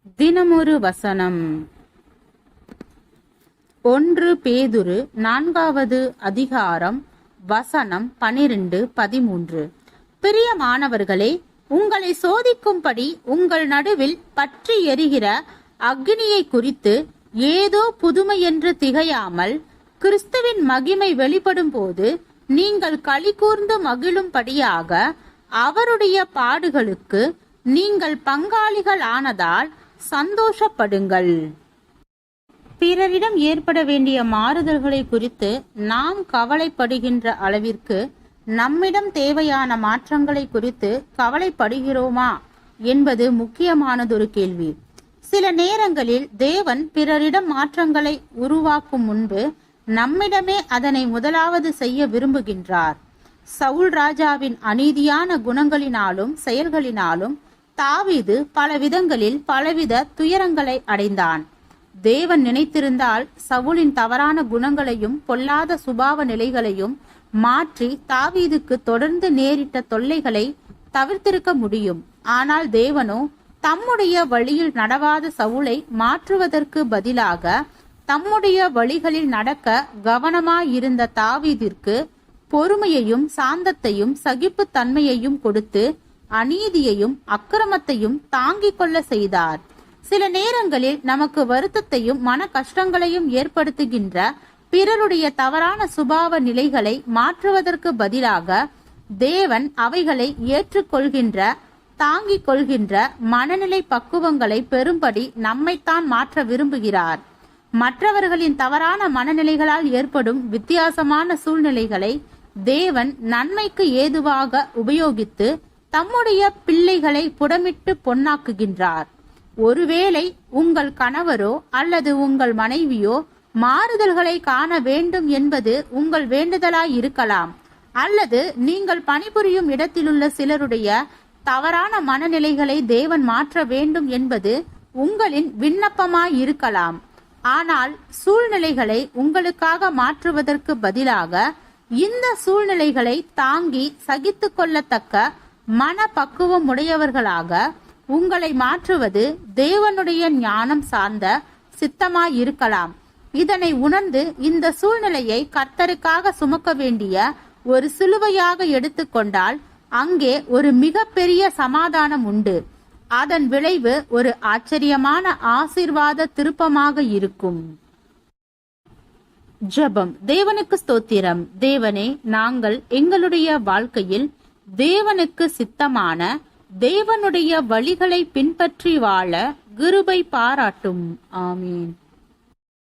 தினமொரு வசனம். 1 பேதுரு 4வது அதிகாரம் வசனம் 12-13. பிரியமானவர்களே, உங்களை சோதிக்கும்படி உங்கள் நடுவில் பற்றி எரிகிற அக்னியை குறித்து ஏதோ புதுமை என்று திகையாமல், கிறிஸ்துவின் மகிமை வெளிப்படும் போது நீங்கள் களி கூர்ந்து மகிழும்படியாக அவருடைய பாடுகளுக்கு நீங்கள் பங்காளிகள் ஆனதால் சந்தோஷப்படுங்கள். பிறரிடம் ஏற்பட வேண்டிய மாறுதல்களை குறித்து நாம் கவலைப்படுகின்ற அளவிற்கு நம்மிடம் தேவையான மாற்றங்களை குறித்து கவலைப்படுகிறோமா என்பது முக்கியமானதொரு கேள்வி. சில நேரங்களில் தேவன் பிறரிடம் மாற்றங்களை உருவாக்கும் முன்பு நம்மிடமே அதனை முதலாவது செய்ய விரும்புகின்றார். சவுல் ராஜாவின் அநீதியான குணங்களினாலும் செயல்களினாலும் தாவீது பல விதங்களில் பலவித துயரங்களை அடைந்தான். தேவன் நினைத்திருந்தால் சவுலின் தவறான குணங்களையும் பொல்லாத சுபாவ நிலைகளையும் மாற்றி தாவீதுக்கு தொடர்ந்து நேரிட்ட தொல்லைகளை தவிர்த்திருக்க முடியும். ஆனால் தேவனோ தம்முடைய வழியில் நடவாத சவுலை மாற்றுவதற்கு பதிலாக தம்முடைய வழிகளில் நடக்க கவனமாயிருந்த தாவீதிற்கு பொறுமையையும் சாந்தத்தையும் சகிப்புத்தன்மையையும் கொடுத்து அநீதியையும் அக்கிரமத்தையும் தாங்கிக் கொள்ள செய்தார். சில நேரங்களில் நமக்கு வருத்தத்தையும் மன கஷ்டங்களையும் ஏற்படுத்துகின்ற பிறருடைய தவறான சுபாவ நிலைகளை மாற்றுவதற்கு பதிலாக தேவன் அவைகளை ஏற்றுக்கொள்கின்ற தாங்கிக் கொள்கின்ற மனநிலை பக்குவங்களை பெறும்படி நம்மைத்தான் மாற்ற விரும்புகிறார். மற்றவர்களின் தவறான மனநிலைகளால் ஏற்படும் வித்தியாசமான சூழ்நிலைகளை தேவன் நன்மைக்கு ஏதுவாக உபயோகித்து தம்முடைய பிள்ளைகளை புடமிட்டு பொன்னாக்குகின்றார். ஒருவேளை உங்கள் கணவரோ அல்லது உங்கள் மனைவியோ மாறுதல்களை காண வேண்டும் என்பது உங்கள் வேண்டுதலாய் இருக்கலாம். அல்லது நீங்கள் பணிபுரியும் இடத்திலுள்ள சிலருடைய தவறான மனநிலைகளை தேவன் மாற்ற வேண்டும் என்பது உங்களின் விண்ணப்பமாய் இருக்கலாம். ஆனால் சூழ்நிலைகளை உங்களுக்காக மாற்றுவதற்கு பதிலாக இந்த சூழ்நிலைகளை தாங்கி சகித்து கொள்ளத்தக்க மன பக்குவம் உடையவர்களாக உங்களை மாற்றுவது தேவனுடைய ஞானம் சார்ந்த சித்தமாயிருக்கலாம். இதனை உணர்ந்து இந்த சூழ்நிலையை கர்த்தருக்காக சுமக்க வேண்டிய ஒரு சிலுவையாக எடுத்துக்கொண்டால் அங்கே ஒரு மிகப்பெரிய சமாதானம் உண்டு. அதன் விளைவு ஒரு ஆச்சரியமான ஆசீர்வாத திருப்பமாக இருக்கும். ஜெபம். தேவனுக்கு ஸ்தோத்திரம். தேவனே, நாங்கள் எங்களுடைய வாழ்க்கையில் தேவனுக்கு சித்தமான தேவனுடைய வழிகளை பின்பற்றி வாழ கிருபை பாராட்டும். ஆமீன்.